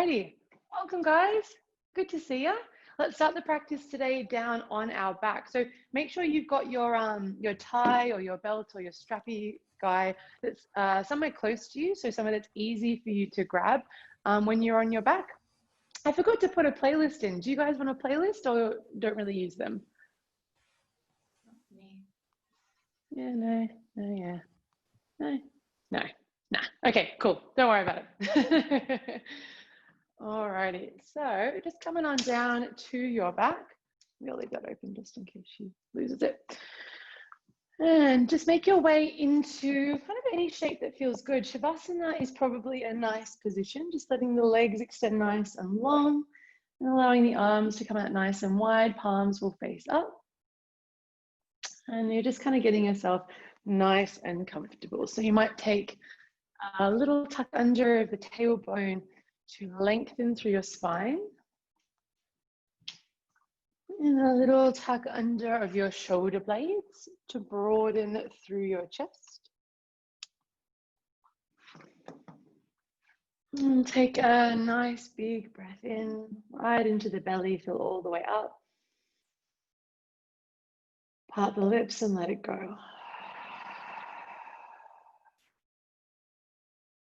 Alrighty, welcome guys. Good to see you. Let's start the practice today down on our back. So make sure you've got your tie or your belt or your strappy guy that's somewhere close to you, so somewhere that's easy for you to grab when you're on your back. I forgot to put a playlist in. Do you guys want a playlist or don't really use them? Yeah, no. Okay, cool. Don't worry about it. Alrighty, so just coming on down to your back. We'll leave that open just in case she loses it. And just make your way into kind of any shape that feels good. Shavasana is probably a nice position, just letting the legs extend nice and long and allowing the arms to come out nice and wide. Palms will face up. And you're just kind of getting yourself nice and comfortable. So you might take a little tuck under of the tailbone to lengthen through your spine. And a little tuck under of your shoulder blades to broaden through your chest. And take a nice big breath in, right into the belly, fill all the way up. Part the lips and let it go.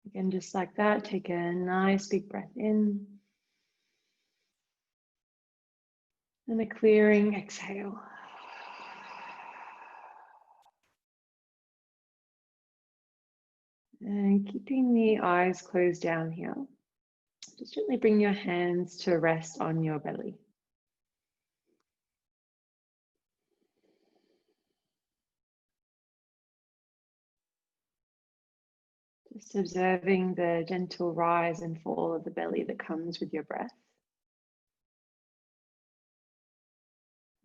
Again, just like that, take a nice big breath in. And a clearing exhale. And keeping the eyes closed down here, just gently bring your hands to rest on your belly. Just observing the gentle rise and fall of the belly that comes with your breath.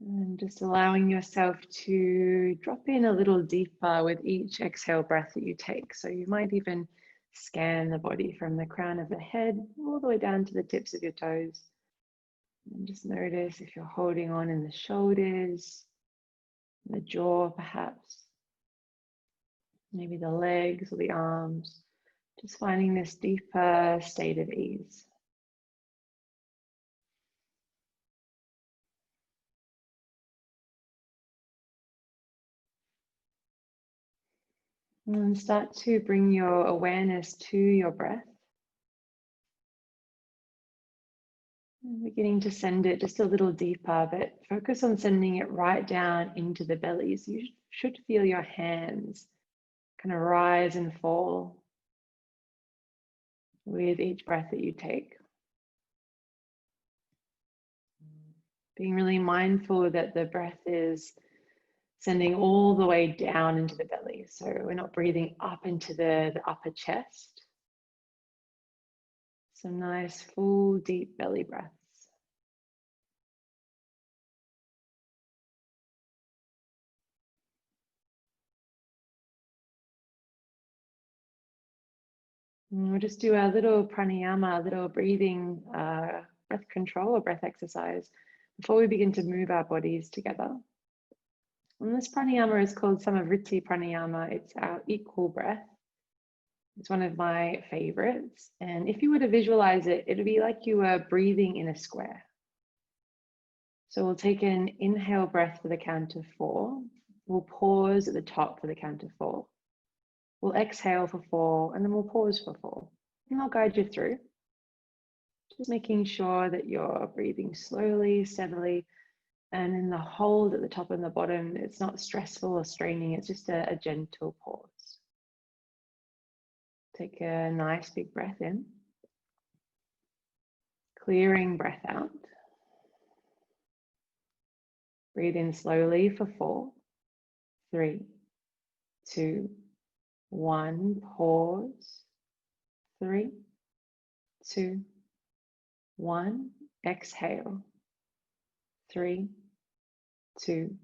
And just allowing yourself to drop in a little deeper with each exhale breath that you take. So you might even scan the body from the crown of the head all the way down to the tips of your toes. And just notice if you're holding on in the shoulders, the jaw perhaps, maybe the legs or the arms, just finding this deeper state of ease. And start to bring your awareness to your breath. And beginning to send it just a little deeper, but focus on sending it right down into the belly. So you should feel your hands kind of rise and fall with each breath that you take. Being really mindful that the breath is sending all the way down into the belly. So we're not breathing up into the upper chest. Some nice full deep belly breaths. And we'll just do a little pranayama, a little breathing breath control or breath exercise before we begin to move our bodies together. And this pranayama is called Samavriti pranayama. It's our equal breath. It's one of my favorites. And if you were to visualize it, it would be like you were breathing in a square. So we'll take an inhale breath for the count of 4. We'll pause at the top for the count of 4. We'll exhale for 4, and then we'll pause for 4. And I'll guide you through. Just making sure that you're breathing slowly, steadily, and in the hold at the top and the bottom, it's not stressful or straining, it's just a gentle pause. Take a nice big breath in. Clearing breath out. Breathe in slowly for 4, 3, 2, 1. Pause. 3, 2, 1. Exhale. 3, 2,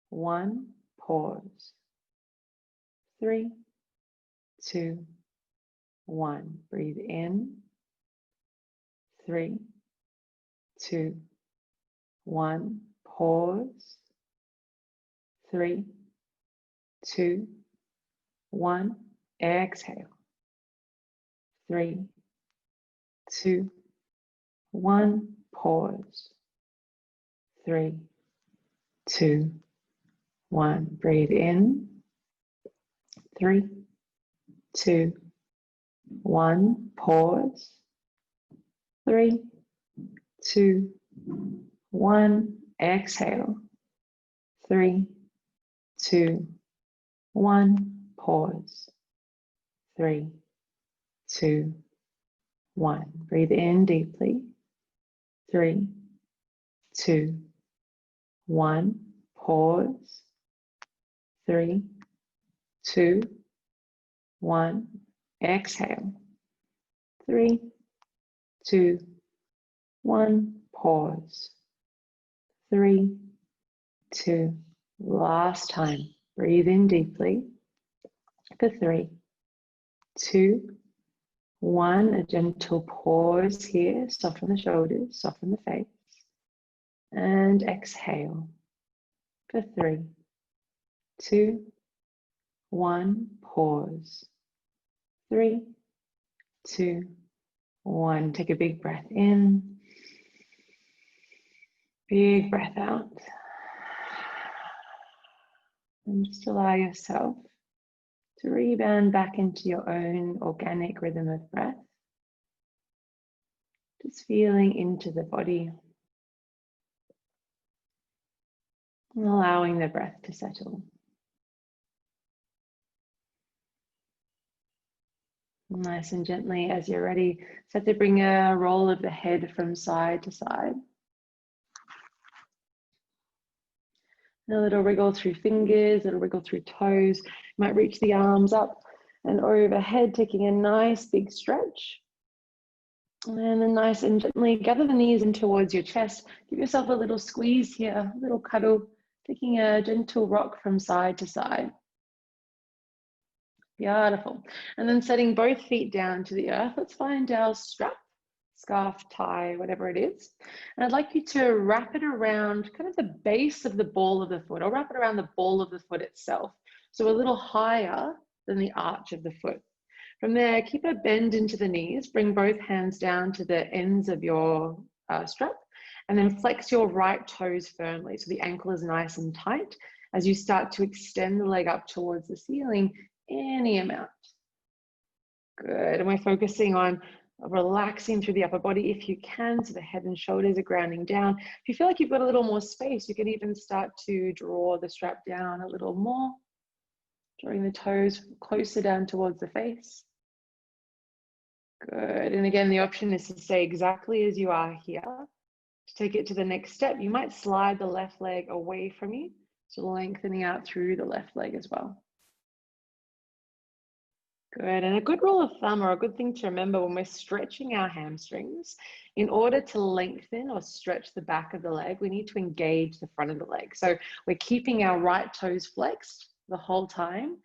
1. Pause. 3, 2, 1. Breathe in. 3, 2, 1. Pause. 3, 2, 1. Exhale. 3, 2, 1, pause. 3, 2, 1. Breathe in. 3, 2, 1. Pause. 3, 2, 1. Exhale. 3, 2, 1. Pause. 3, 2, 1. Breathe in deeply. 3, 2, 1. Pause. 3, 2, 1. Exhale. 3, 2, 1. Pause. 3, 2. Last time. Breathe in deeply for 3, 2, 1. A gentle pause here. Soften the shoulders, soften the face. And exhale for 3, 2, 1. Pause. 3, 2, 1. Take a big breath in. Big breath out. And just allow yourself to rebound back into your own organic rhythm of breath. Just feeling into the body. And allowing the breath to settle. Nice and gently, as you're ready, start to bring a roll of the head from side to side. A little wriggle through fingers, a little wriggle through toes. You might reach the arms up and overhead, taking a nice big stretch. And then nice and gently gather the knees in towards your chest. Give yourself a little squeeze here, a little cuddle, taking a gentle rock from side to side. Beautiful. And then setting both feet down to the earth. Let's find our strap, scarf, tie, whatever it is. And I'd like you to wrap it around kind of the base of the ball of the foot, or wrap it around the ball of the foot itself. So a little higher than the arch of the foot. From there, keep a bend into the knees, bring both hands down to the ends of your strap, and then flex your right toes firmly so the ankle is nice and tight as you start to extend the leg up towards the ceiling any amount. Good, and we're focusing on relaxing through the upper body if you can, so the head and shoulders are grounding down. If you feel like you've got a little more space, you can even start to draw the strap down a little more, drawing the toes closer down towards the face. Good, and again, the option is to stay exactly as you are here. To take it to the next step, you might slide the left leg away from you, so lengthening out through the left leg as well. Good, and a good rule of thumb, or a good thing to remember when we're stretching our hamstrings, in order to lengthen or stretch the back of the leg, we need to engage the front of the leg. So we're keeping our right toes flexed the whole time.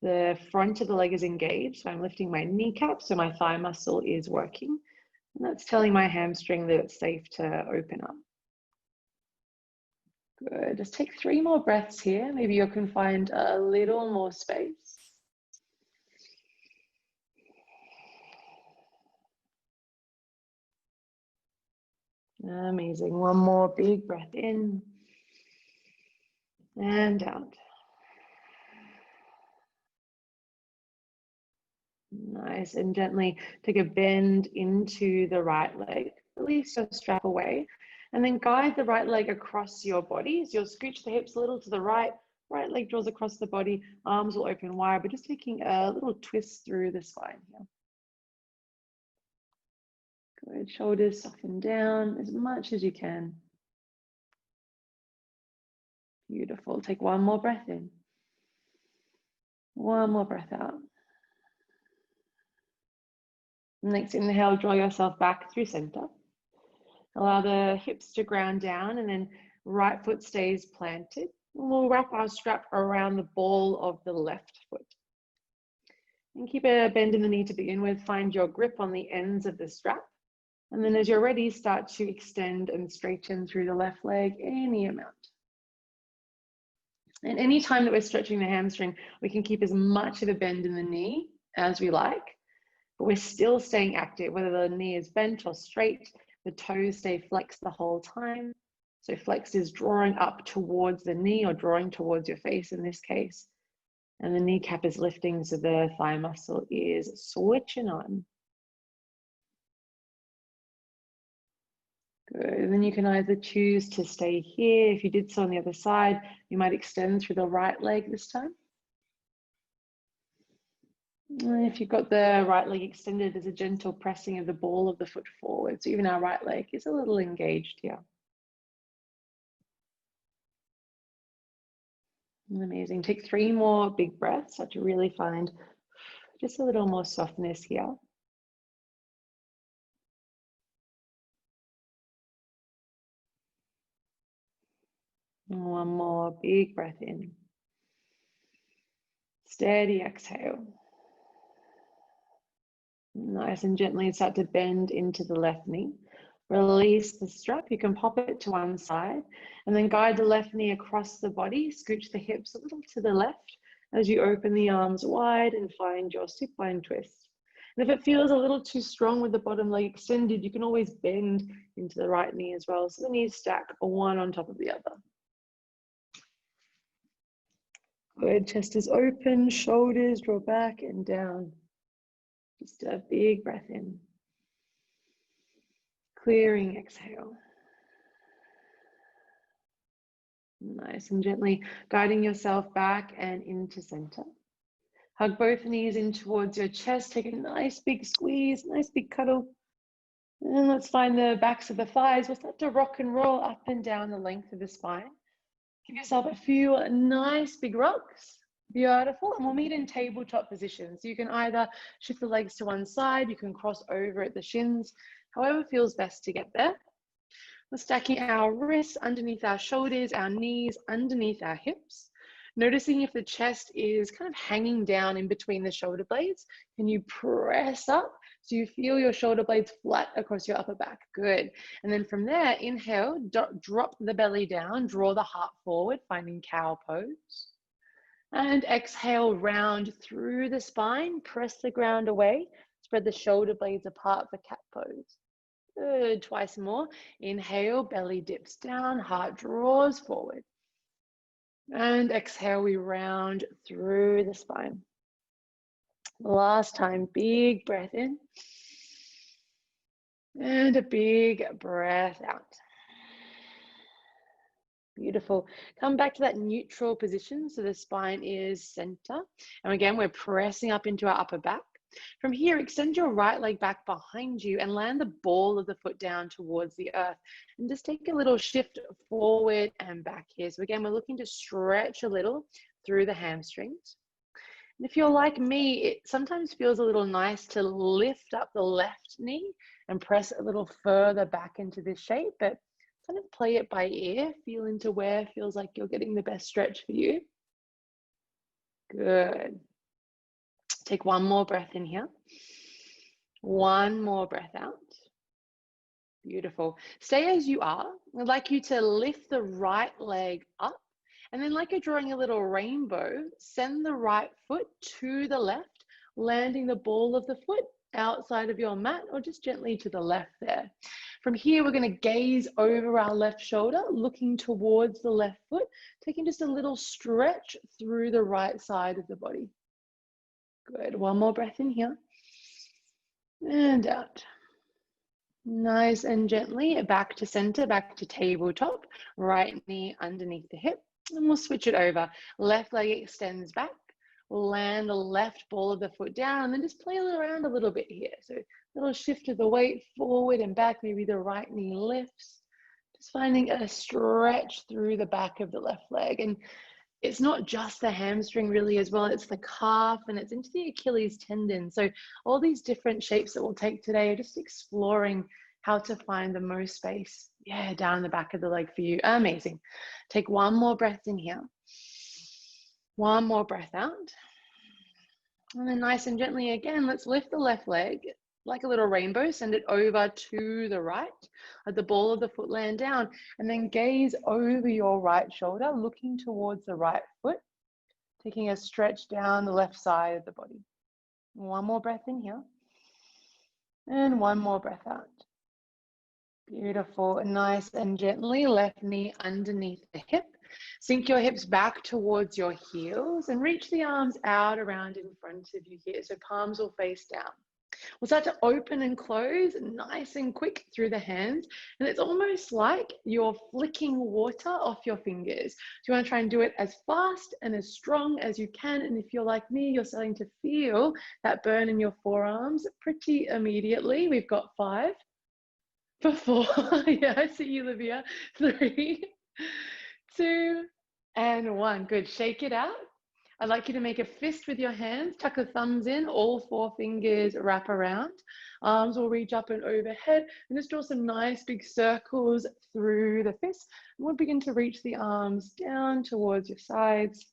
The front of the leg is engaged, so I'm lifting my kneecap, so my thigh muscle is working. And that's telling my hamstring that it's safe to open up. Good, just take 3 more breaths here. Maybe you can find a little more space. Amazing. One more big breath in and out. Nice, and gently take a bend into the right leg. Release your strap away, and then guide the right leg across your body. So you'll scooch the hips a little to the right. Right leg draws across the body. Arms will open wide, but just taking a little twist through the spine here. Good. Shoulders soften down as much as you can. Beautiful. Take one more breath in. One more breath out. Next inhale, draw yourself back through center. Allow the hips to ground down, and then right foot stays planted. We'll wrap our strap around the ball of the left foot. And keep a bend in the knee to begin with. Find your grip on the ends of the strap. And then as you're ready, start to extend and straighten through the left leg any amount. And any time that we're stretching the hamstring, we can keep as much of a bend in the knee as we like. but we're still staying active, whether the knee is bent or straight, the toes stay flexed the whole time. So flexed is drawing up towards the knee or drawing towards your face in this case. And the kneecap is lifting, so the thigh muscle is switching on. Good, and then you can either choose to stay here. If you did so on the other side, you might extend through the right leg this time. And if you've got the right leg extended, there's a gentle pressing of the ball of the foot forward. So even our right leg is a little engaged here. Amazing. Take 3 more big breaths. Start to really find just a little more softness here. And 1 more big breath in. Steady exhale. Nice and gently start to bend into the left knee. Release the strap. You can pop it to one side and then guide the left knee across the body. Scooch the hips a little to the left as you open the arms wide and find your supine twist. And if it feels a little too strong with the bottom leg extended, you can always bend into the right knee as well. So the knees stack one on top of the other. Good. Chest is open, shoulders draw back and down. Just a big breath in. Clearing exhale. Nice and gently guiding yourself back and into center. Hug both knees in towards your chest. Take a nice big squeeze, nice big cuddle. And let's find the backs of the thighs. We'll start to rock and roll up and down the length of the spine. Give yourself a few nice big rocks. Beautiful. And we'll meet in tabletop position. So you can either shift the legs to one side, you can cross over at the shins, however feels best to get there. We're stacking our wrists underneath our shoulders, our knees underneath our hips. Noticing if the chest is kind of hanging down in between the shoulder blades. Can you press up so you feel your shoulder blades flat across your upper back? Good. And then from there, inhale, drop the belly down, draw the heart forward, finding cow pose. And exhale, round through the spine, press the ground away, spread the shoulder blades apart for cat pose. Good, twice more. Inhale, belly dips down, heart draws forward. And exhale, we round through the spine. Last time, big breath in. And a big breath out. Beautiful. Come back to that neutral position. So the spine is center. And again, we're pressing up into our upper back. From here, extend your right leg back behind you and land the ball of the foot down towards the earth. And just take a little shift forward and back here. So again, we're looking to stretch a little through the hamstrings. And if you're like me, it sometimes feels a little nice to lift up the left knee and press a little further back into this shape, but kind of play it by ear, feel into where feels like you're getting the best stretch for you. Good. Take 1 more breath in here. 1 more breath out. Beautiful. Stay as you are. I'd like you to lift the right leg up. And then like you're drawing a little rainbow, send the right foot to the left, landing the ball of the foot outside of your mat or just gently to the left there. From here, we're going to gaze over our left shoulder, looking towards the left foot, taking just a little stretch through the right side of the body. Good. 1 more breath in here and out. Nice and gently back to center, back to tabletop, right knee underneath the hip, and we'll switch it over. Left leg extends back, land the left ball of the foot down, and then just play around a little bit here. So a little shift of the weight forward and back, maybe the right knee lifts, just finding a stretch through the back of the left leg. And it's not just the hamstring really as well, it's the calf and it's into the Achilles tendon. So all these different shapes that we'll take today are just exploring how to find the most space, down the back of the leg for you. Amazing. Take 1 more breath in here. 1 more breath out. And then nice and gently again, let's lift the left leg like a little rainbow, send it over to the right, let the ball of the foot land down, and then gaze over your right shoulder, looking towards the right foot, taking a stretch down the left side of the body. 1 more breath in here. And one more breath out. Beautiful. Nice and gently, left knee underneath the hip. Sink your hips back towards your heels and reach the arms out around in front of you here. So palms will face down. We'll start to open and close nice and quick through the hands. And it's almost like you're flicking water off your fingers. So you want to try and do it as fast and as strong as you can. And if you're like me, you're starting to feel that burn in your forearms pretty immediately. We've got 5. For 4, yeah, I see you, Livia. 3, 2, and 1. Good, shake it out. I'd like you to make a fist with your hands, tuck the thumbs in, all 4 fingers wrap around. Arms will reach up and overhead, and just draw some nice big circles through the fist. And we'll begin to reach the arms down towards your sides.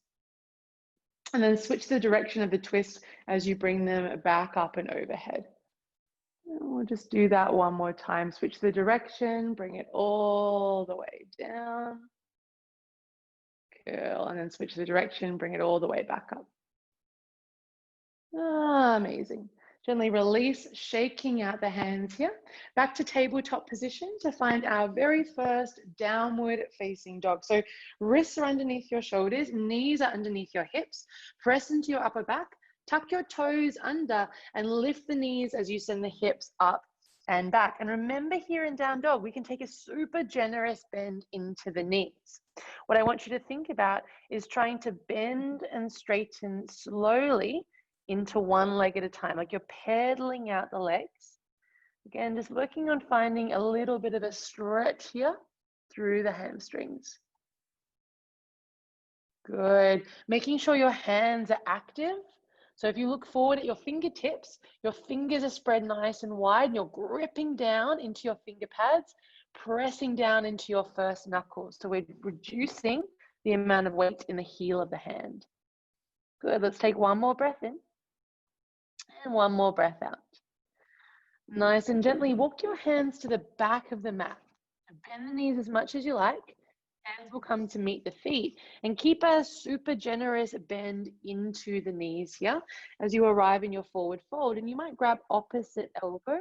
And then switch the direction of the twist as you bring them back up and overhead. We'll just do that one more time. Switch the direction, bring it all the way down. Cool. And then switch the direction, bring it all the way back up. Amazing. Gently release, shaking out the hands here. Back to tabletop position to find our very first downward facing dog. So wrists are underneath your shoulders, knees are underneath your hips. Press into your upper back. Tuck your toes under and lift the knees as you send the hips up and back. And remember, here in down dog, we can take a super generous bend into the knees. What I want you to think about is trying to bend and straighten slowly into one leg at a time, like you're pedaling out the legs. Again, just working on finding a little bit of a stretch here through the hamstrings. Good. Making sure your hands are active. So if you look forward at your fingertips, your fingers are spread nice and wide, and you're gripping down into your finger pads, pressing down into your first knuckles. So we're reducing the amount of weight in the heel of the hand. Good, let's take one more breath in and one more breath out. Nice and gently walk your hands to the back of the mat. Bend the knees as much as you like. Hands will come to meet the feet, and keep a super generous bend into the knees here as you arrive in your forward fold. And you might grab opposite elbows.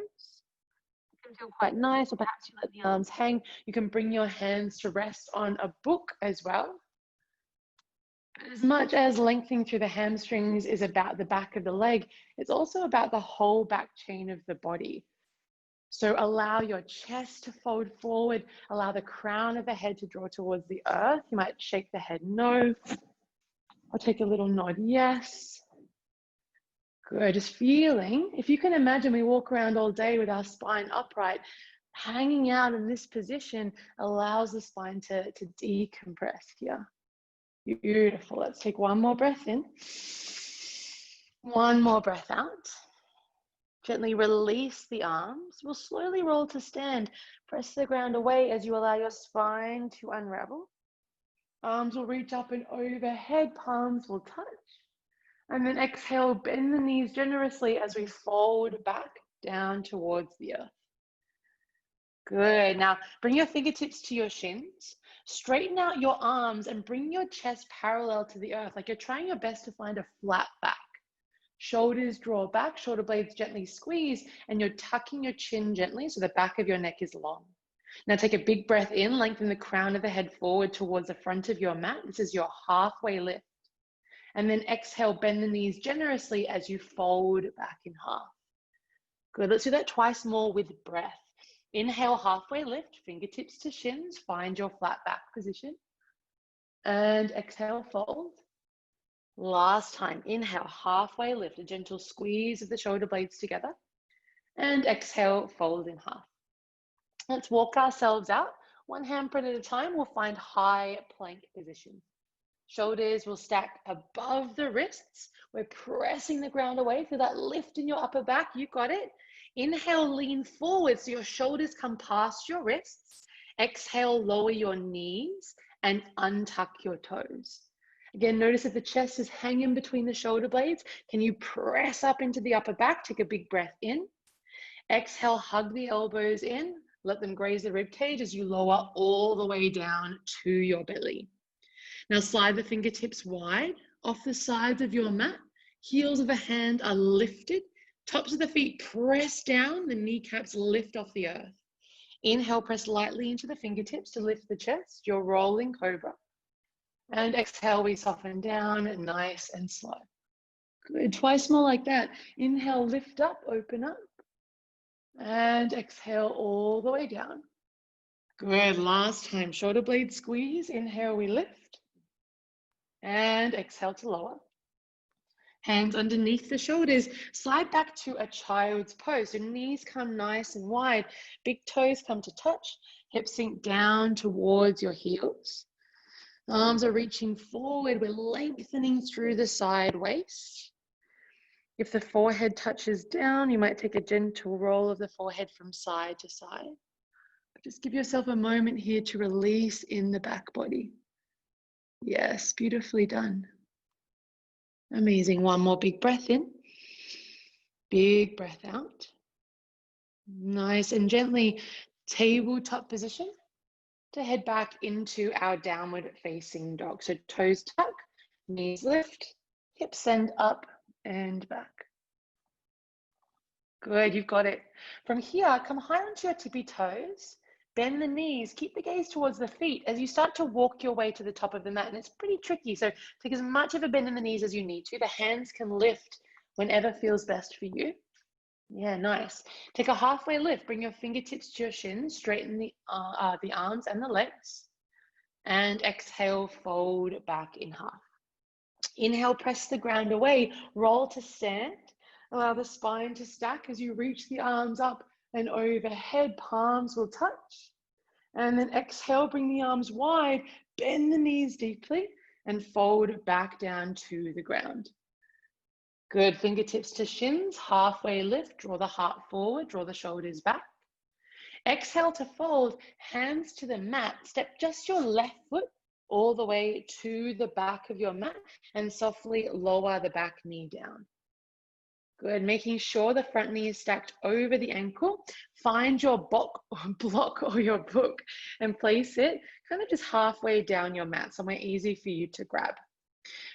It can feel quite nice, or perhaps you let the arms hang. You can bring your hands to rest on a book as well. But as much as lengthening through the hamstrings is about the back of the leg, it's also about the whole back chain of the body. So allow your chest to fold forward, allow the crown of the head to draw towards the earth. You might shake the head no, or take a little nod yes. Good, just feeling, if you can imagine, we walk around all day with our spine upright, hanging out in this position allows the spine to decompress here. Beautiful, let's take one more breath in, one more breath out. Gently release the arms. We'll slowly roll to stand. Press the ground away as you allow your spine to unravel. Arms will reach up and overhead, palms will touch. And then exhale, bend the knees generously as we fold back down towards the earth. Good. Now bring your fingertips to your shins. Straighten out your arms and bring your chest parallel to the earth, like you're trying your best to find a flat back. Shoulders draw back, shoulder blades gently squeeze, and you're tucking your chin gently so the back of your neck is long. Now take a big breath in, lengthen the crown of the head forward towards the front of your mat. This is your halfway lift. And then exhale, bend the knees generously as you fold back in half. Good, let's do that twice more with breath. Inhale, halfway lift, fingertips to shins, find your flat back position. And exhale, fold. Last time, inhale, halfway lift, a gentle squeeze of the shoulder blades together. And exhale, fold in half. Let's walk ourselves out. One handprint at a time, we'll find high plank position. Shoulders will stack above the wrists. We're pressing the ground away. Feel that lift in your upper back. You got it. Inhale, lean forward so your shoulders come past your wrists. Exhale, lower your knees and untuck your toes. Again, notice if the chest is hanging between the shoulder blades, can you press up into the upper back? Take a big breath in. Exhale, hug the elbows in. Let them graze the rib cage as you lower all the way down to your belly. Now slide the fingertips wide off the sides of your mat. Heels of the hand are lifted. Tops of the feet press down, the kneecaps lift off the earth. Inhale, press lightly into the fingertips to lift the chest, your rolling cobra. And exhale, we soften down, nice and slow. Good, twice more like that. Inhale, lift up, open up. And exhale all the way down. Good, last time, shoulder blade squeeze. Inhale, we lift. And exhale to lower. Hands underneath the shoulders, slide back to a child's pose. So knees come nice and wide, big toes come to touch, hips sink down towards your heels. Arms are reaching forward, we're lengthening through the side waist. If the forehead touches down, you might take a gentle roll of the forehead from side to side. Just give yourself a moment here to release in the back body. Yes, beautifully done. Amazing. One more big breath in. Big breath out. Nice and gently tabletop position to head back into our downward facing dog. So toes tuck, knees lift, hips send up and back. Good, you've got it. From here, come high onto your tippy toes. Bend the knees, keep the gaze towards the feet as you start to walk your way to the top of the mat. And it's pretty tricky, so take as much of a bend in the knees as you need to. The hands can lift whenever feels best for you. Yeah, nice. Take a halfway lift, bring your fingertips to your shins, straighten the arms and the legs. And exhale, fold back in half. Inhale, press the ground away, roll to stand. Allow the spine to stack as you reach the arms up and overhead, palms will touch. And then exhale, bring the arms wide, bend the knees deeply and fold back down to the ground. Good, fingertips to shins, halfway lift, draw the heart forward, draw the shoulders back. Exhale to fold, hands to the mat, step just your left foot all the way to the back of your mat and softly lower the back knee down. Good, making sure the front knee is stacked over the ankle. Find your block or your book and place it kind of just halfway down your mat, somewhere easy for you to grab.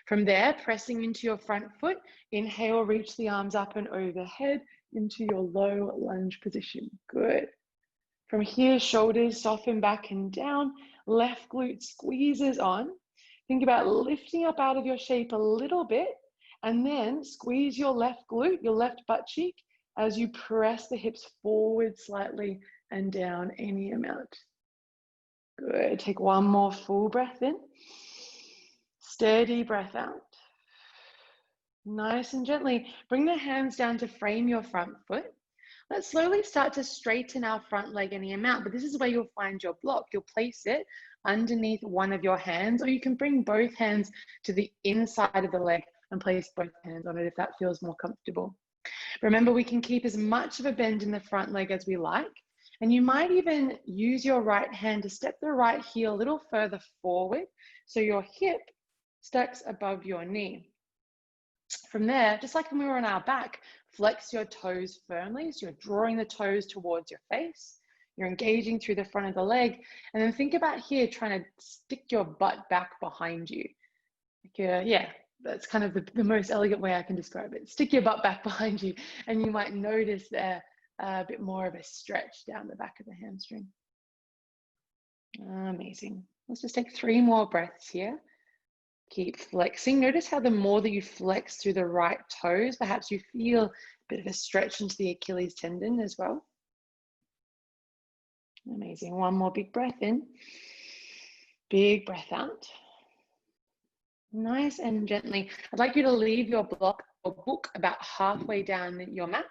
From there, pressing into your front foot, inhale, reach the arms up and overhead into your low lunge position. Good. From here, shoulders soften back and down, left glute squeezes on. Think about lifting up out of your shape a little bit and then squeeze your left glute, your left butt cheek, as you press the hips forward slightly and down any amount. Good, take one more full breath in. Steady breath out. Nice and gently, bring the hands down to frame your front foot. Let's slowly start to straighten our front leg any amount, but this is where you'll find your block. You'll place it underneath one of your hands, or you can bring both hands to the inside of the leg and place both hands on it if that feels more comfortable. Remember, we can keep as much of a bend in the front leg as we like, and you might even use your right hand to step the right heel a little further forward so your hip stacks above your knee. From there, just like when we were on our back, flex your toes firmly. So you're drawing the toes towards your face. You're engaging through the front of the leg. And then think about here, trying to stick your butt back behind you. Yeah, that's kind of the most elegant way I can describe it. Stick your butt back behind you. And you might notice there a bit more of a stretch down the back of the hamstring. Amazing. Let's just take 3 more breaths here. Keep flexing. Notice how the more that you flex through the right toes, perhaps you feel a bit of a stretch into the Achilles tendon as well. Amazing. One more big breath in. Big breath out. Nice and gently. I'd like you to leave your block or book about halfway down your mat.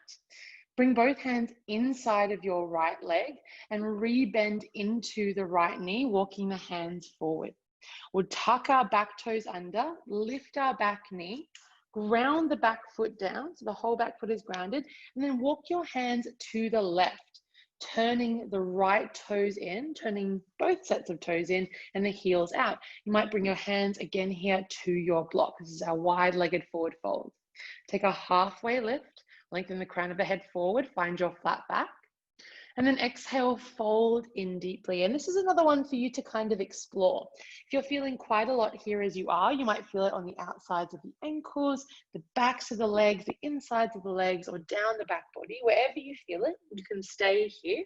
Bring both hands inside of your right leg and re-bend into the right knee, walking the hands forward. We'll tuck our back toes under, lift our back knee, ground the back foot down, so the whole back foot is grounded, and then walk your hands to the left, turning the right toes in, turning both sets of toes in, and the heels out. You might bring your hands again here to your block. This is our wide-legged forward fold. Take a halfway lift, lengthen the crown of the head forward, find your flat back. And then exhale, fold in deeply. And this is another one for you to kind of explore. If you're feeling quite a lot here as you are, you might feel it on the outsides of the ankles, the backs of the legs, the insides of the legs, or down the back body. Wherever you feel it, you can stay here,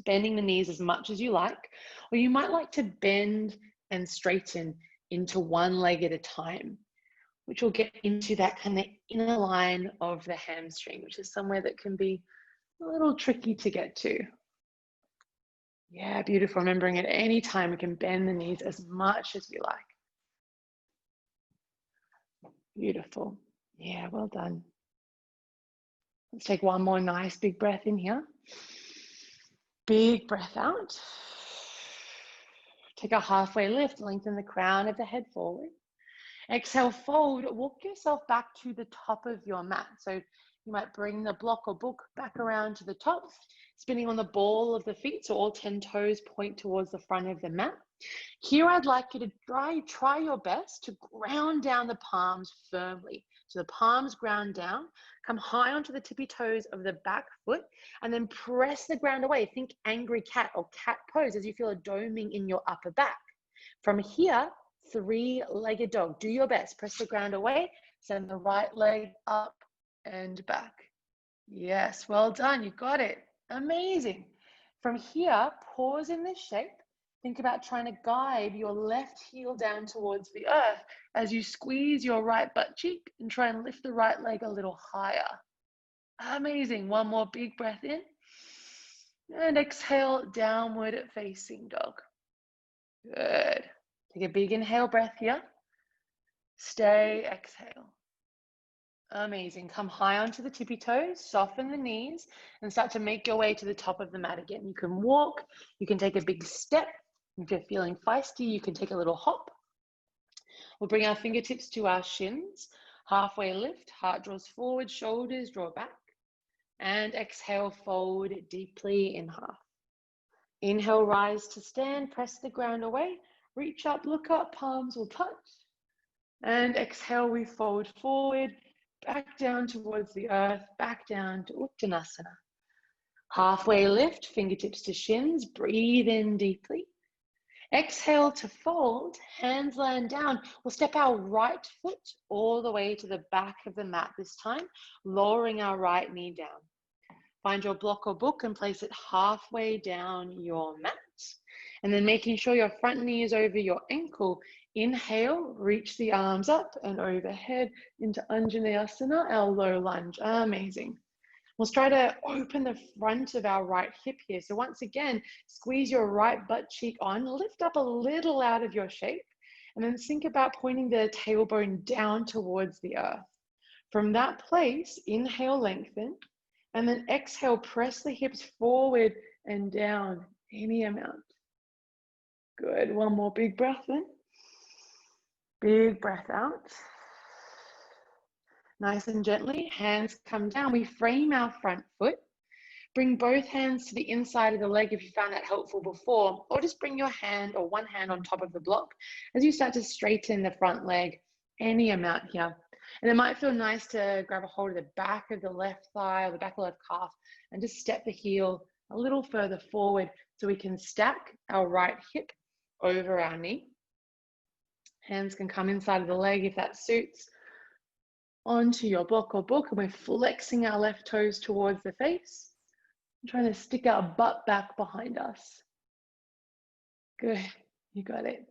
bending the knees as much as you like, or you might like to bend and straighten into one leg at a time, which will get into that kind of inner line of the hamstring, which is somewhere that can be a little tricky to get to. Yeah, beautiful. Remembering at any time we can bend the knees as much as we like. Beautiful. Yeah, well done. Let's take one more nice big breath in here. Big breath out. Take a halfway lift, lengthen the crown of the head forward. Exhale, fold, walk yourself back to the top of your mat. So you might bring the block or book back around to the top, spinning on the ball of the feet, so all 10 toes point towards the front of the mat. Here, I'd like you to try your best to ground down the palms firmly. So the palms ground down, come high onto the tippy toes of the back foot, and then press the ground away. Think angry cat or cat pose as you feel a doming in your upper back. From here, three-legged dog. Do your best. Press the ground away, send the right leg up and back. Yes, well done. You got it. Amazing. From here, pause in this shape. Think about trying to guide your left heel down towards the earth as you squeeze your right butt cheek and try and lift the right leg a little higher. Amazing. One more big breath in. And exhale, downward facing dog. Good. Take a big inhale breath here. Stay, exhale. Amazing. Come high onto the tippy toes, soften the knees, and start to make your way to the top of the mat again. You can walk, you can take a big step. If you're feeling feisty, you can take a little hop. We'll bring our fingertips to our shins. Halfway lift, heart draws forward, shoulders draw back. And exhale, fold deeply in half. Inhale, rise to stand, press the ground away. Reach up, look up, palms will touch. And exhale, we fold forward, back down towards the earth, back down to Uttanasana. Halfway lift, fingertips to shins, breathe in deeply. Exhale to fold, hands land down. We'll step our right foot all the way to the back of the mat this time, lowering our right knee down. Find your block or book and place it halfway down your mat. And then making sure your front knee is over your ankle. Inhale, reach the arms up and overhead into Anjaneyasana, our low lunge. Amazing. We'll try to open the front of our right hip here. So once again, squeeze your right butt cheek on, lift up a little out of your shape, and then think about pointing the tailbone down towards the earth. From that place, inhale, lengthen, and then exhale, press the hips forward and down any amount. Good. One more big breath in. Big breath out. Nice and gently, hands come down. We frame our front foot. Bring both hands to the inside of the leg if you found that helpful before, or just bring your hand or one hand on top of the block as you start to straighten the front leg any amount here. And it might feel nice to grab a hold of the back of the left thigh or the back of the left calf and just step the heel a little further forward so we can stack our right hip over our knee. Hands can come inside of the leg if that suits, onto your block or book, and we're flexing our left toes towards the face. I'm trying to stick our butt back behind us. Good, you got it.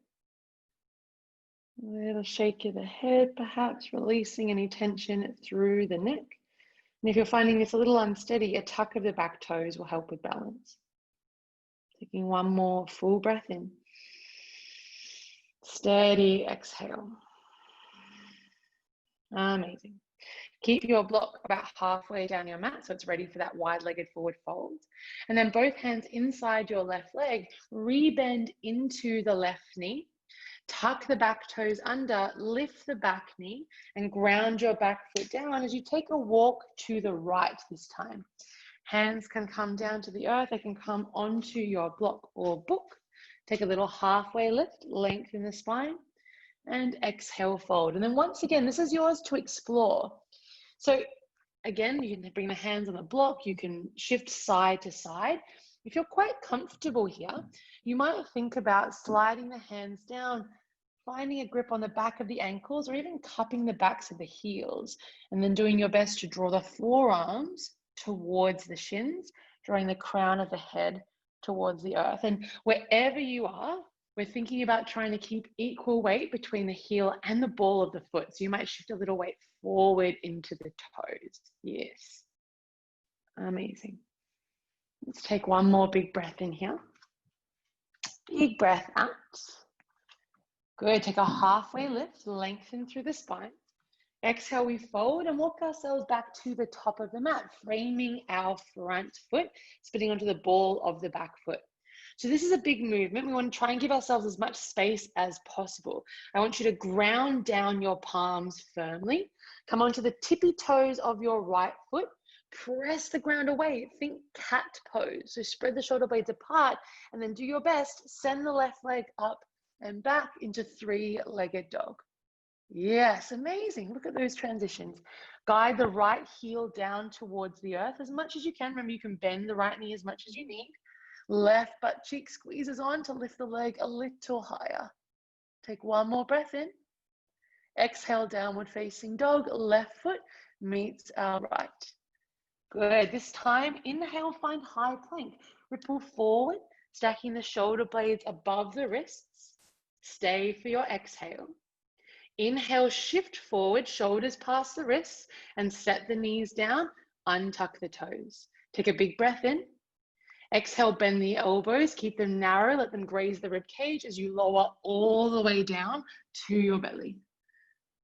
A little shake of the head, perhaps releasing any tension through the neck. And if you're finding this a little unsteady, a tuck of the back toes will help with balance. Taking one more full breath in. Steady exhale. Amazing. Keep your block about halfway down your mat so it's ready for that wide-legged forward fold. And then both hands inside your left leg, rebend into the left knee. Tuck the back toes under, lift the back knee, and ground your back foot down as you take a walk to the right this time. Hands can come down to the earth, they can come onto your block or book. Take a little halfway lift, lengthen the spine, and exhale, fold. And then once again, this is yours to explore. So Again, you can bring the hands on the block. You can shift side to side. If you're quite comfortable here, you might think about sliding the hands down, finding a grip on the back of the ankles, or even cupping the backs of the heels, and then doing your best to draw the forearms towards the shins, drawing the crown of the head towards the earth. And wherever you are, we're thinking about trying to keep equal weight between the heel and the ball of the foot. So you might shift a little weight forward into the toes. Yes. Amazing. Let's take one more big breath in here. Big breath out. Good. Take a halfway lift, lengthen through the spine. Exhale, we fold and walk ourselves back to the top of the mat, framing our front foot, spinning onto the ball of the back foot. So this is a big movement. We want to try and give ourselves as much space as possible. I want you to ground down your palms firmly. Come onto the tippy toes of your right foot. Press the ground away. Think cat pose. So spread the shoulder blades apart and then do your best. Send the left leg up and back into three-legged dog. Yes, amazing. Look at those transitions. Guide the right heel down towards the earth as much as you can. Remember, you can bend the right knee as much as you need. Left butt cheek squeezes on to lift the leg a little higher. Take one more breath in. Exhale, downward facing dog. Left foot meets our right. Good. This time, inhale, find high plank. Ripple forward, stacking the shoulder blades above the wrists. Stay for your exhale. Inhale, shift forward, shoulders past the wrists, and set the knees down. Untuck the toes. Take a big breath in. Exhale, bend the elbows, keep them narrow, let them graze the rib cage as you lower all the way down to your belly.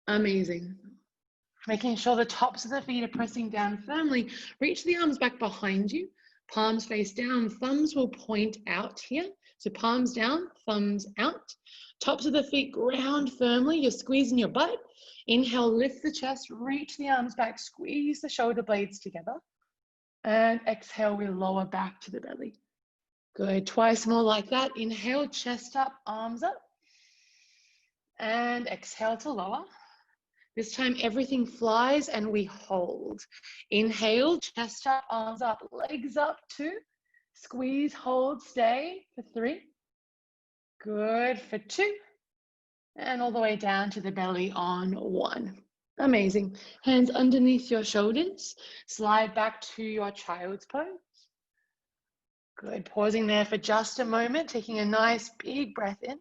Amazing. Making sure the tops of the feet are pressing down firmly. Reach the arms back behind you, palms face down, thumbs will point out here. So palms down, thumbs out. Tops of the feet ground firmly, you're squeezing your butt. Inhale, lift the chest, reach the arms back, squeeze the shoulder blades together. And exhale, we lower back to the belly. Good, twice more like that. Inhale, chest up, arms up. And exhale to lower. This time, everything flies and we hold. Inhale, chest up, arms up, legs up, 2. Squeeze, hold, stay for 3. Good for 2. And all the way down to the belly on 1. Amazing. Hands underneath your shoulders. Slide back to your child's pose. Good. Pausing there for just a moment, taking a nice big breath in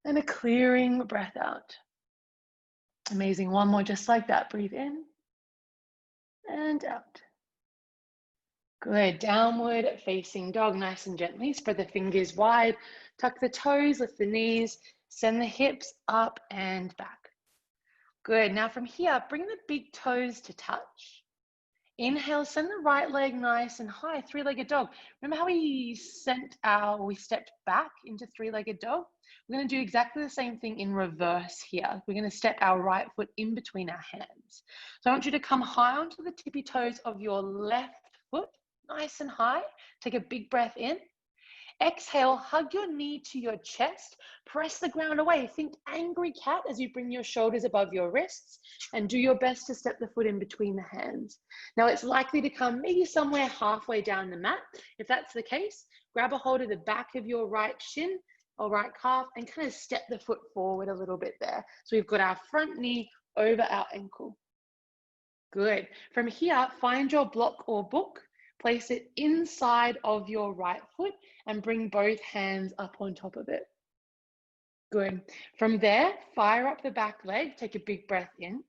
and a clearing breath out. Amazing. One more just like that. Breathe in and out. Good. Downward facing dog, nice and gently. Spread the fingers wide. Tuck the toes, lift the knees, send the hips up and back. Good. Now from here, bring the big toes to touch. Inhale, send the right leg nice and high, three-legged dog. Remember how we stepped back into three-legged dog? We're going to do exactly the same thing in reverse here. We're going to step our right foot in between our hands. So I want you to come high onto the tippy toes of your left foot, nice and high. Take a big breath in. Exhale, hug your knee to your chest, press the ground away. Think angry cat as you bring your shoulders above your wrists and do your best to step the foot in between the hands. Now it's likely to come maybe somewhere halfway down the mat. If that's the case, grab a hold of the back of your right shin or right calf and kind of step the foot forward a little bit there. So we've got our front knee over our ankle. Good. From here, find your block or book. Place it inside of your right foot and bring both hands up on top of it. Good. From there, fire up the back leg. Take a big breath in.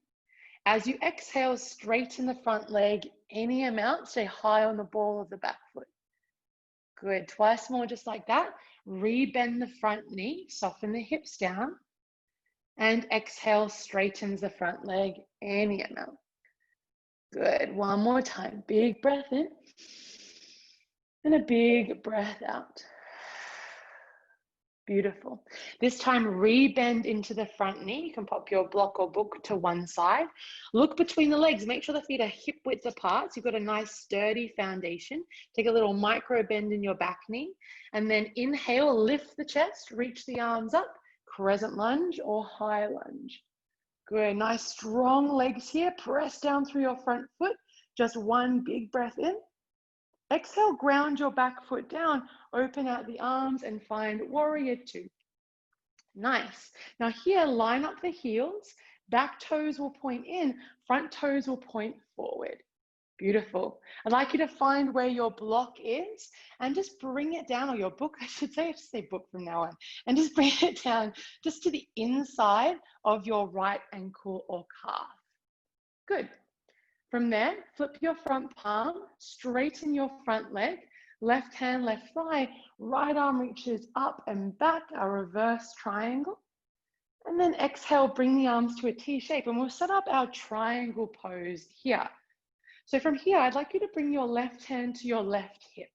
As you exhale, straighten the front leg any amount. Stay high on the ball of the back foot. Good. Twice more just like that. Rebend the front knee. Soften the hips down. And exhale, straightens the front leg any amount. Good. One more time. Big breath in. And a big breath out. Beautiful. This time, rebend into the front knee. You can pop your block or book to one side. Look between the legs. Make sure the feet are hip width apart. So you've got a nice sturdy foundation. Take a little micro bend in your back knee. And then inhale, lift the chest, reach the arms up, crescent lunge or high lunge. Good, nice strong legs here. Press down through your front foot. Just one big breath in. Exhale, ground your back foot down, open out the arms and find warrior two. Nice. Now here, line up the heels. Back toes will point in, front toes will point forward. Beautiful. I'd like you to find where your block is and just bring it down, or your book, I should say. I have to say book from now on. And just bring it down just to the inside of your right ankle or calf. Good. From there, flip your front palm, straighten your front leg, left hand, left thigh, right arm reaches up and back, a reverse triangle. And then exhale, bring the arms to a T shape, and we'll set up our triangle pose here. So from here, I'd like you to bring your left hand to your left hip.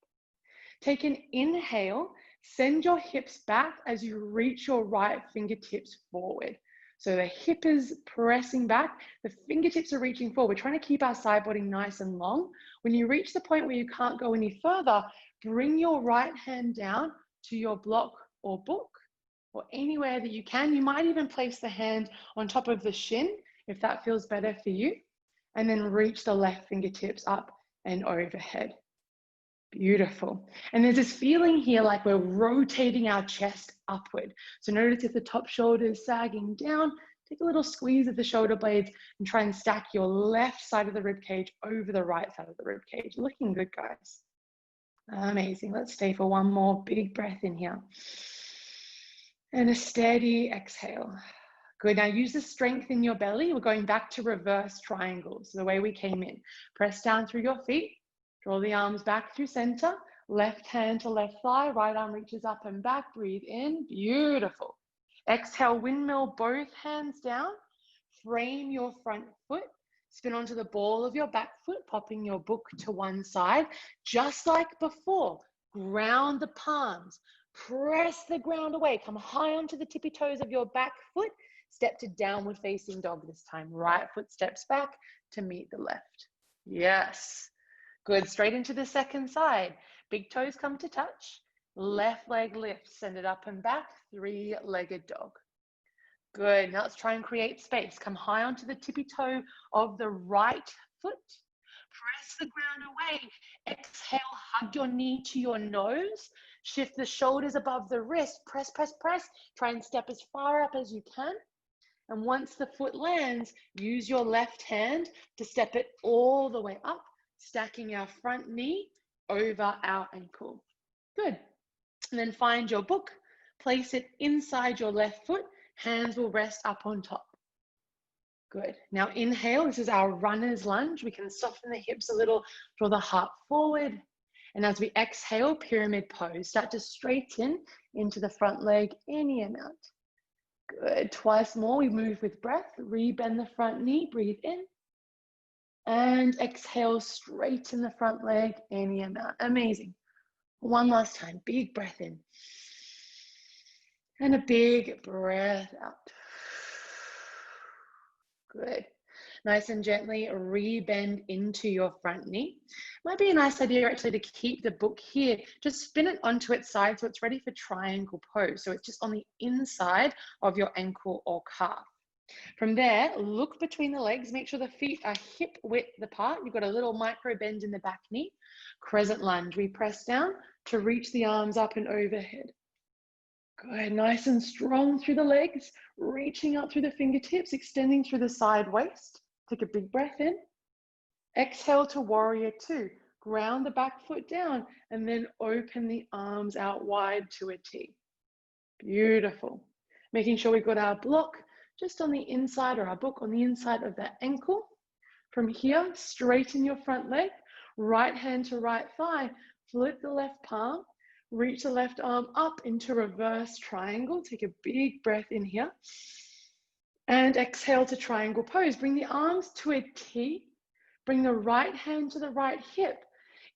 Take an inhale, send your hips back as you reach your right fingertips forward. So the hip is pressing back, the fingertips are reaching forward. We're trying to keep our side body nice and long. When you reach the point where you can't go any further, bring your right hand down to your block or book, or anywhere that you can. You might even place the hand on top of the shin if that feels better for you. And then reach the left fingertips up and overhead. Beautiful. And there's this feeling here like we're rotating our chest upward. So notice if the top shoulder is sagging down, take a little squeeze of the shoulder blades and try and stack your left side of the rib cage over the right side of the rib cage. Looking good, guys. Amazing. Let's stay for one more big breath in here. And a steady exhale. Good, now use the strength in your belly. We're going back to reverse triangles, the way we came in. Press down through your feet, draw the arms back through center, left hand to left thigh, right arm reaches up and back, breathe in, beautiful. Exhale, windmill both hands down, frame your front foot, spin onto the ball of your back foot, popping your book to one side, just like before. Ground the palms, press the ground away, come high onto the tippy toes of your back foot, step to downward facing dog this time. Right foot steps back to meet the left. Yes. Good. Straight into the second side. Big toes come to touch. Left leg lifts. Send it up and back. Three-legged dog. Good. Now let's try and create space. Come high onto the tippy toe of the right foot. Press the ground away. Exhale. Hug your knee to your nose. Shift the shoulders above the wrist. Press, press, press. Try and step as far up as you can. And once the foot lands, use your left hand to step it all the way up, stacking our front knee over our ankle. Good. And then find your book, place it inside your left foot, hands will rest up on top. Good. Now inhale, this is our runner's lunge. We can soften the hips a little, draw the heart forward. And as we exhale, pyramid pose, start to straighten into the front leg any amount. Good. Twice more. We move with breath. Rebend the front knee. Breathe in. And exhale, straighten the front leg any amount. Amazing. One last time. Big breath in. And a big breath out. Good. Nice and gently rebend into your front knee. Might be a nice idea actually to keep the book here. Just spin it onto its side so it's ready for triangle pose. So it's just on the inside of your ankle or calf. From there, look between the legs. Make sure the feet are hip width apart. You've got a little micro bend in the back knee. Crescent lunge. We press down to reach the arms up and overhead. Good, nice and strong through the legs, reaching up through the fingertips, extending through the side waist. Take a big breath in. Exhale to warrior two. Ground the back foot down and then open the arms out wide to a T. Beautiful. Making sure we've got our block just on the inside, or our book on the inside of that ankle. From here, straighten your front leg, right hand to right thigh, flip the left palm, reach the left arm up into reverse triangle. Take a big breath in here. And exhale to triangle pose. Bring the arms to a T. Bring the right hand to the right hip.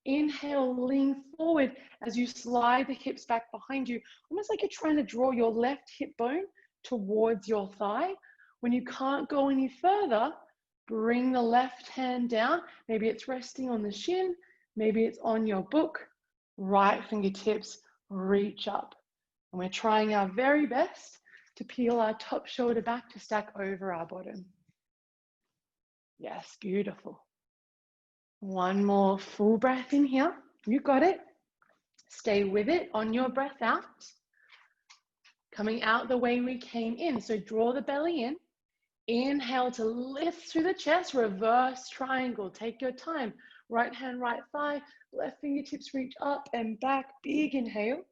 Inhale, lean forward as you slide the hips back behind you. Almost like you're trying to draw your left hip bone towards your thigh. When you can't go any further, bring the left hand down. Maybe it's resting on the shin. Maybe it's on your book. Right fingertips reach up. And we're trying our very best to peel our top shoulder back to stack over our bottom. Yes, beautiful. One more full breath in here. You got it. Stay with it on your breath out. Coming out the way we came in. So draw the belly in. Inhale to lift through the chest, reverse triangle. Take your time. Right hand, right thigh, left fingertips reach up and back. Big inhale.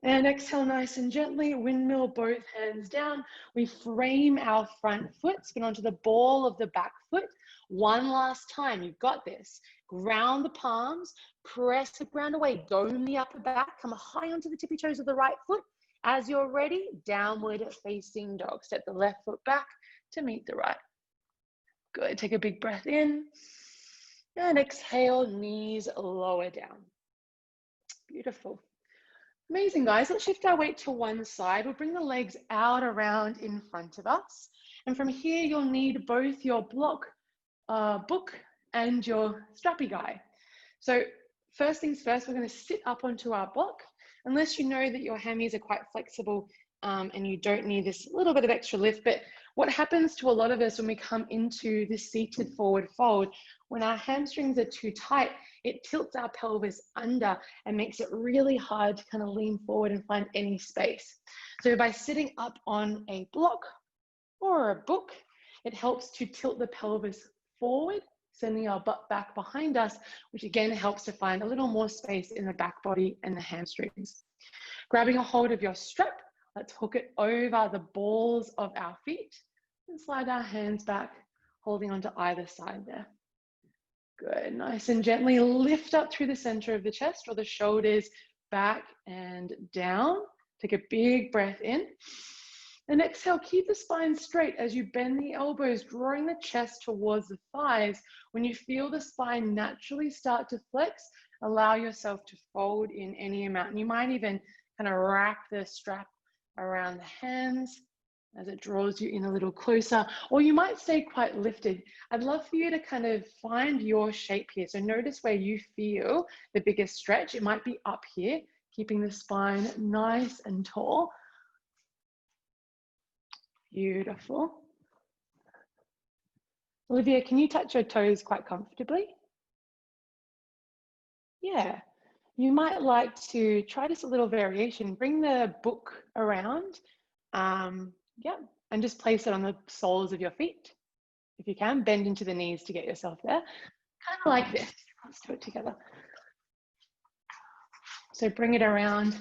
And exhale nice and gently, windmill both hands down. We frame our front foot, spin onto the ball of the back foot. One last time, you've got this. Ground the palms, press the ground away, dome the upper back, come high onto the tippy toes of the right foot. As you're ready, downward facing dog. Step the left foot back to meet the right. Good, take a big breath in. And exhale, knees lower down. Beautiful. Amazing, guys. Let's shift our weight to one side. We'll bring the legs out around in front of us. And from here, you'll need both your block book and your strappy guy. So first things first, we're going to sit up onto our block. Unless you know that your hammies are quite flexible and you don't need this little bit of extra lift. But what happens to a lot of us when we come into this seated forward fold, when our hamstrings are too tight, it tilts our pelvis under and makes it really hard to kind of lean forward and find any space. So by sitting up on a block or a book, it helps to tilt the pelvis forward, sending our butt back behind us, which again helps to find a little more space in the back body and the hamstrings. Grabbing a hold of your strap, let's hook it over the balls of our feet and slide our hands back, holding onto either side there. Good, nice and gently lift up through the center of the chest, or the shoulders back and down. Take a big breath in. And exhale, keep the spine straight as you bend the elbows, drawing the chest towards the thighs. When you feel the spine naturally start to flex, allow yourself to fold in any amount. And you might even kind of wrap the strap around the hands as it draws you in a little closer, or you might stay quite lifted. I'd love for you to kind of find your shape here. So notice where you feel the biggest stretch. It might be up here, keeping the spine nice and tall. Beautiful. Olivia, can you touch your toes quite comfortably? Yeah. You might like to try just a little variation. Bring the book around. Yeah, and just place it on the soles of your feet. If you can, bend into the knees to get yourself there. Kind of like this. Let's do it together. So bring it around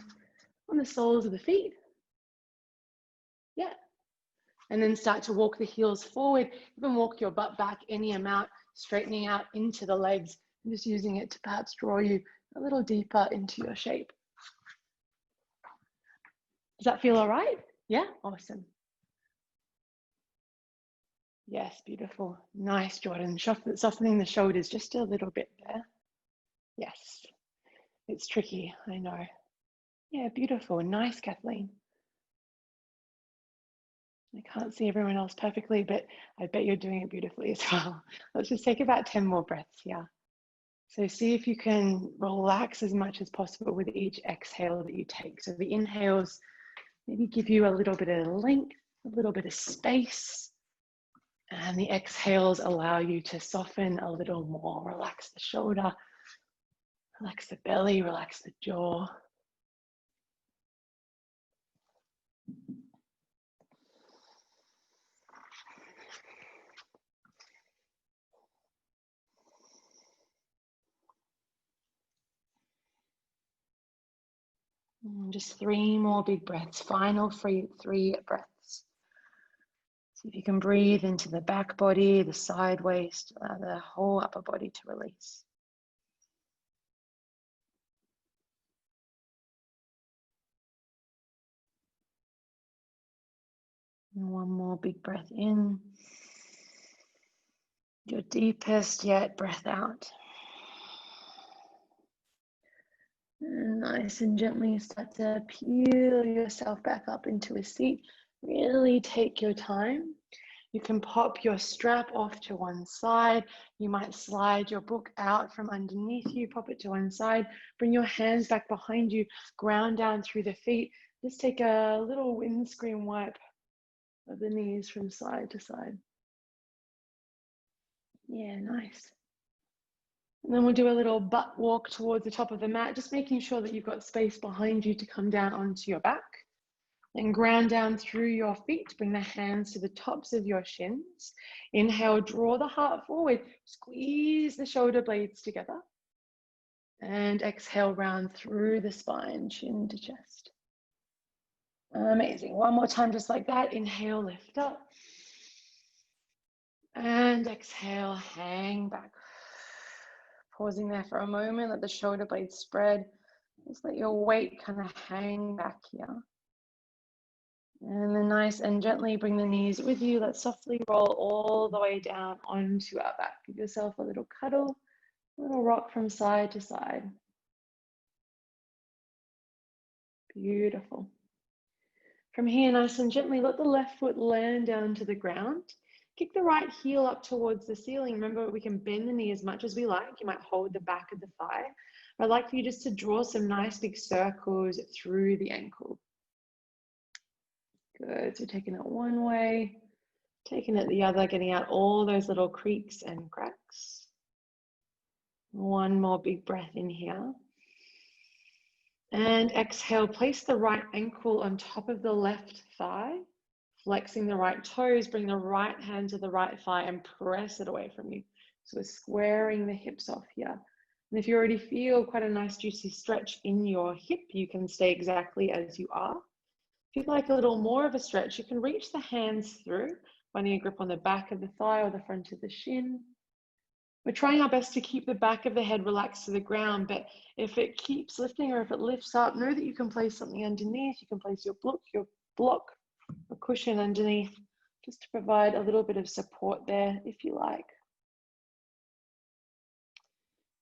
on the soles of the feet. Yeah. And then start to walk the heels forward. Even walk your butt back any amount, straightening out into the legs, and just using it to perhaps draw you a little deeper into your shape. Does that feel all right? Yeah, awesome. Yes, beautiful. Nice, Jordan. Softening the shoulders just a little bit there. Yes, it's tricky, I know. Yeah, beautiful. Nice, Kathleen. I can't see everyone else perfectly, but I bet you're doing it beautifully as well. Let's just take about 10 more breaths here. So see if you can relax as much as possible with each exhale that you take. So the inhales maybe give you a little bit of length, a little bit of space. And the exhales allow you to soften a little more. Relax the shoulder, relax the belly, relax the jaw. And just 3 more big breaths, final 3 breaths. See if you can breathe into the back body, the side waist, the whole upper body to release. And 1 more big breath in. Your deepest yet breath out. And nice and gently start to peel yourself back up into a seat. Really take your time. You can pop your strap off to one side. You might slide your book out from underneath you, pop it to one side. Bring your hands back behind you, ground down through the feet. Just take a little windscreen wipe of the knees from side to side. Yeah, nice. And then we'll do a little butt walk towards the top of the mat, just making sure that you've got space behind you to come down onto your back. Then ground down through your feet, bring the hands to the tops of your shins. Inhale, draw the heart forward, squeeze the shoulder blades together. And exhale, round through the spine, chin to chest. Amazing. One more time, just like that. Inhale, lift up. And exhale, hang back. Pausing there for a moment, let the shoulder blades spread. Just let your weight kind of hang back here. And then nice and gently bring the knees with you. Let's softly roll all the way down onto our back. Give yourself a little cuddle, a little rock from side to side. Beautiful. From here, nice and gently, let the left foot land down to the ground. Kick the right heel up towards the ceiling. Remember, we can bend the knee as much as we like. You might hold the back of the thigh. I'd like for you just to draw some nice big circles through the ankle. Good, so taking it one way, taking it the other, getting out all those little creaks and cracks. One more big breath in here. And exhale, place the right ankle on top of the left thigh, flexing the right toes, bring the right hand to the right thigh and press it away from you. So we're squaring the hips off here. And if you already feel quite a nice juicy stretch in your hip, you can stay exactly as you are. If you'd like a little more of a stretch, you can reach the hands through, finding a grip on the back of the thigh or the front of the shin. We're trying our best to keep the back of the head relaxed to the ground, but if it keeps lifting or if it lifts up, know that you can place something underneath. You can place your block, a cushion underneath, just to provide a little bit of support there if you like.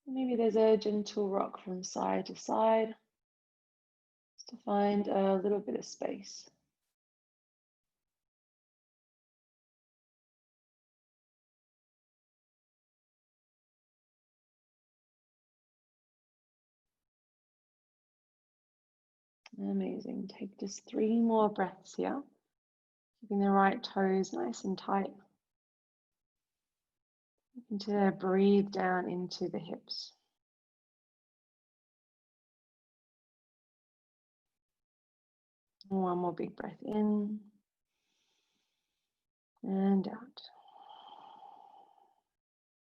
Maybe there's a gentle rock from side to side, just to find a little bit of space. Amazing. Take just 3 more breaths here. Keeping the right toes nice and tight. And to breathe down into the hips. One more big breath in and out.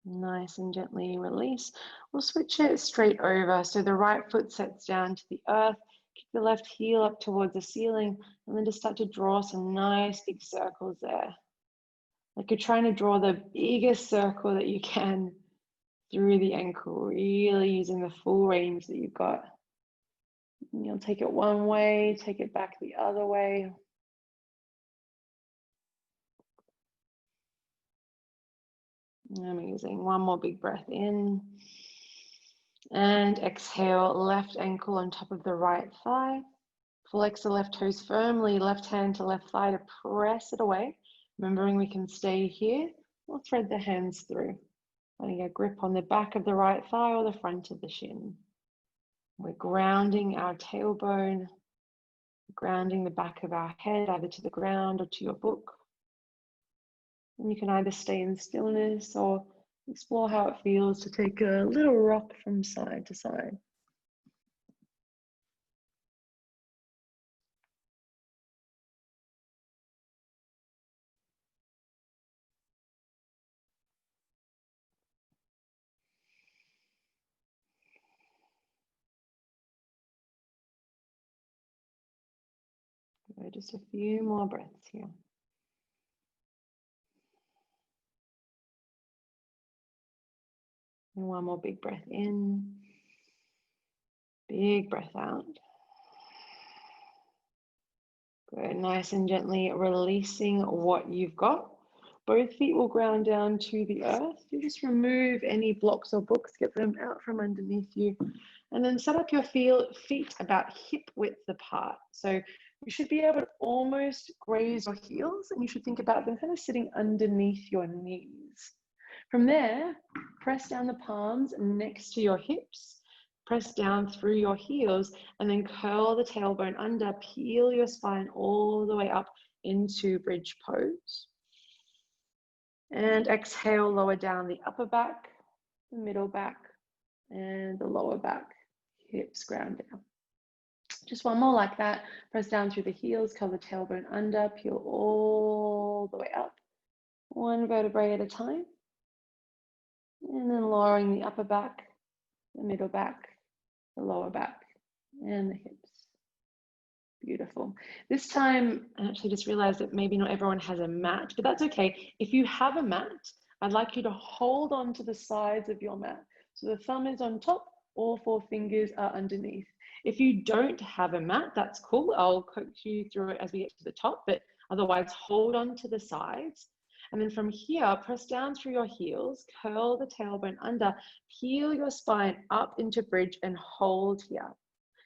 Nice and gently release. We'll switch it straight over. So the right foot sets down to the earth. Kick the left heel up towards the ceiling and then just start to draw some nice big circles there. Like you're trying to draw the biggest circle that you can through the ankle, really using the full range that you've got. And you'll take it one way, take it back the other way. Amazing. One more big breath in. And exhale, left ankle on top of the right thigh. Flex the left toes firmly, left hand to left thigh to press it away. Remembering we can stay here or thread the hands through. Finding a grip on the back of the right thigh or the front of the shin. We're grounding our tailbone, grounding the back of our head either to the ground or to your book. And you can either stay in stillness or explore how it feels to take a little rock from side to side. Just a few more breaths here. And one more big breath in. Big breath out. Good. Nice and gently releasing what you've got. Both feet will ground down to the earth. You just remove any blocks or books, get them out from underneath you. And then set up your feet about hip width apart. So you should be able to almost graze your heels, and you should think about them kind of sitting underneath your knees. From there, press down the palms next to your hips. Press down through your heels and then curl the tailbone under, peel your spine all the way up into bridge pose. And exhale, lower down the upper back, the middle back, and the lower back, hips ground down. Just one more like that. Press down through the heels, curl the tailbone under, peel all the way up. One vertebrae at a time. And then lowering the upper back, the middle back, the lower back, and the hips. Beautiful. This time, I actually just realized that maybe not everyone has a mat, but that's okay. If you have a mat, I'd like you to hold on to the sides of your mat. So the thumb is on top, all 4 fingers are underneath. If you don't have a mat, that's cool. I'll coach you through it as we get to the top, but otherwise hold on to the sides. And then from here, press down through your heels, curl the tailbone under, peel your spine up into bridge and hold here.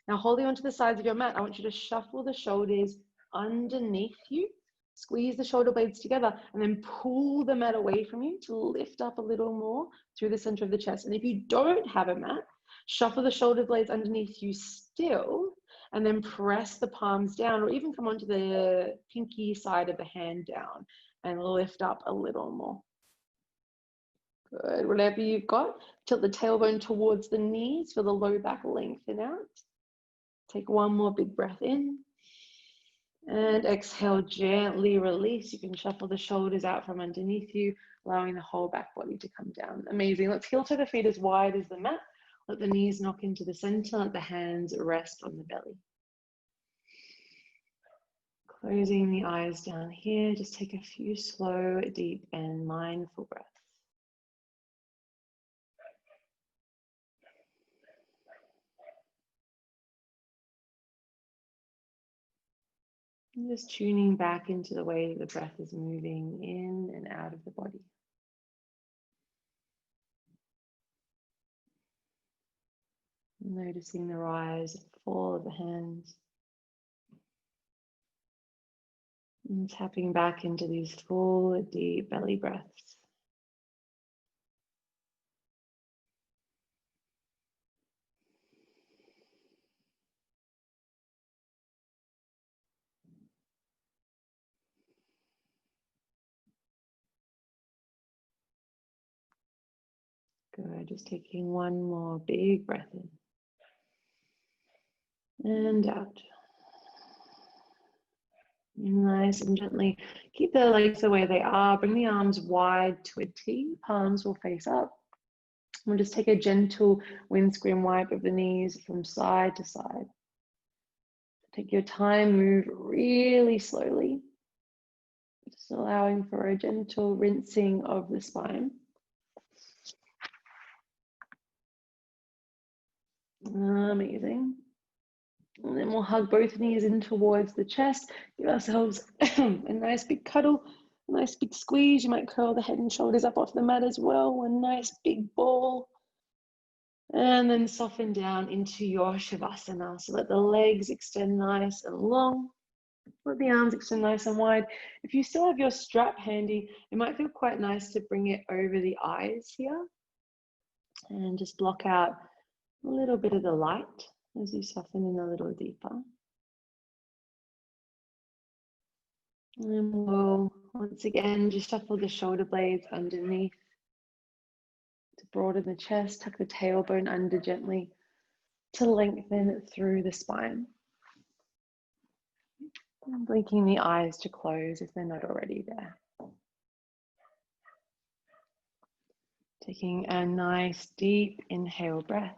Now, holding onto the sides of your mat, I want you to shuffle the shoulders underneath you, squeeze the shoulder blades together, and then pull the mat away from you to lift up a little more through the center of the chest. And if you don't have a mat, shuffle the shoulder blades underneath you still, and then press the palms down, or even come onto the pinky side of the hand down and lift up a little more. Good. Whatever you've got, tilt the tailbone towards the knees, feel the low back lengthen out. Take one more big breath in. And exhale, gently release. You can shuffle the shoulders out from underneath you, allowing the whole back body to come down. Amazing. Let's heel toe the feet as wide as the mat. Let the knees knock into the center. Let the hands rest on the belly. Closing the eyes down here. Just take a few slow, deep, and mindful breaths. And just tuning back into the way the breath is moving in and out of the body. Noticing the rise and fall of the hands. And tapping back into these full, deep belly breaths. Good, just taking one more big breath in. And out. Nice and gently keep the legs the way they are. Bring the arms wide to a T. Palms will face up. We'll just take a gentle windscreen wipe of the knees from side to side. Take your time, move really slowly. Just allowing for a gentle rinsing of the spine. Amazing. And then we'll hug both knees in towards the chest. Give ourselves a nice big cuddle, a nice big squeeze. You might curl the head and shoulders up off the mat as well. A nice big ball. And then soften down into your Shavasana. So let the legs extend nice and long. Let the arms extend nice and wide. If you still have your strap handy, it might feel quite nice to bring it over the eyes here. And just block out a little bit of the light as you soften in a little deeper. And we'll once again just shuffle the shoulder blades underneath to broaden the chest, tuck the tailbone under gently to lengthen it through the spine. And blinking the eyes to close if they're not already there. Taking a nice deep inhale breath.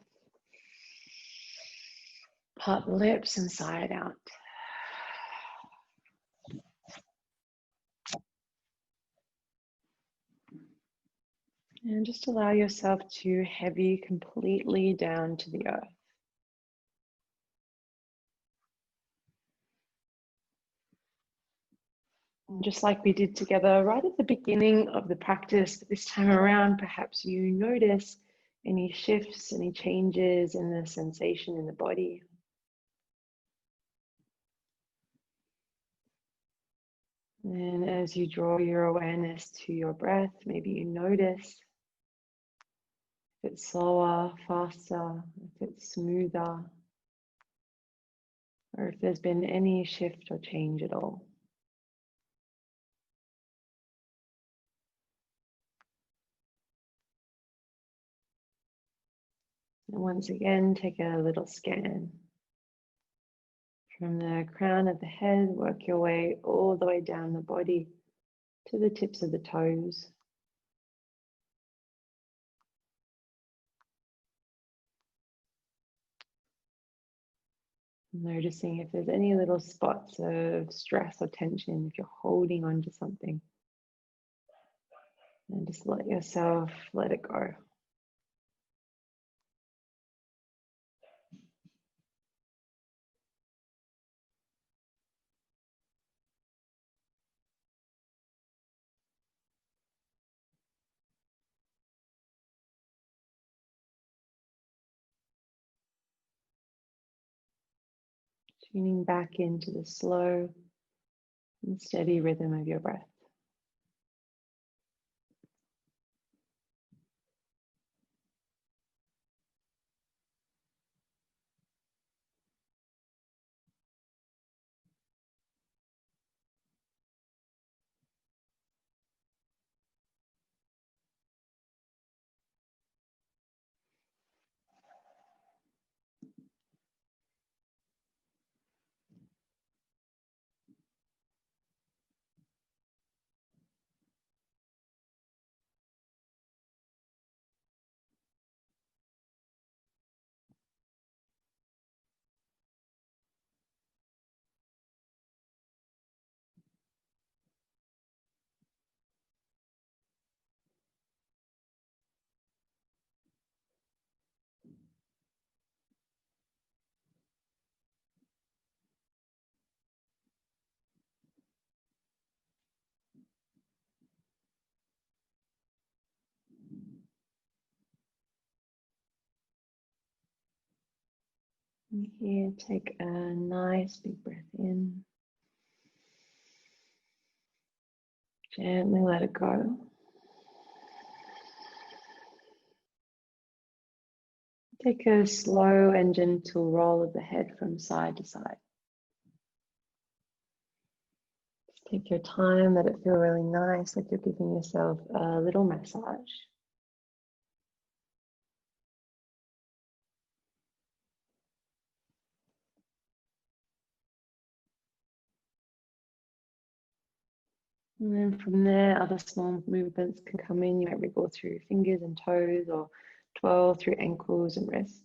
Part the lips and sigh it out. And just allow yourself to heavy completely down to the earth. And just like we did together right at the beginning of the practice, this time around, perhaps you notice any shifts, any changes in the sensation in the body. And as you draw your awareness to your breath, maybe you notice if it's slower, faster, if it's smoother, or if there's been any shift or change at all. And once again, take a little scan. From the crown of the head, work your way all the way down the body to the tips of the toes. Noticing if there's any little spots of stress or tension, if you're holding on to something. And just let yourself let it go. Tuning back into the slow and steady rhythm of your breath. And here, take a nice big breath in. Gently let it go. Take a slow and gentle roll of the head from side to side. Just take your time, let it feel really nice, like you're giving yourself a little massage. And then from there, other small movements can come in. You might wriggle through fingers and toes or twirl through ankles and wrists.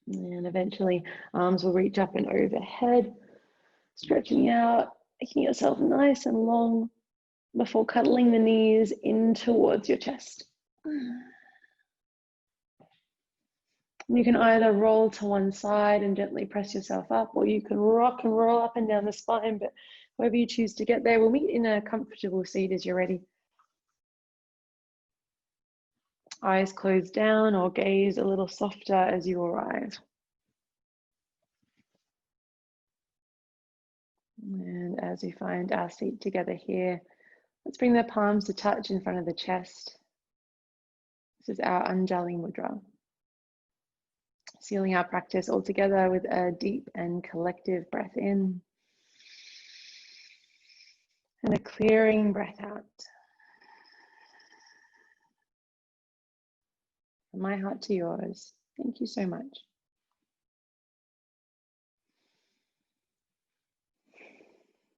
And eventually, arms will reach up and overhead, stretching out, making yourself nice and long before cuddling the knees in towards your chest. You can either roll to one side and gently press yourself up, or you can rock and roll up and down the spine, but however you choose to get there, we'll meet in a comfortable seat as you're ready. Eyes closed down or gaze a little softer as you arrive. And as we find our seat together here, let's bring the palms to touch in front of the chest. This is our Anjali Mudra. Sealing our practice all together with a deep and collective breath in. And a clearing breath out. From my heart to yours, thank you so much.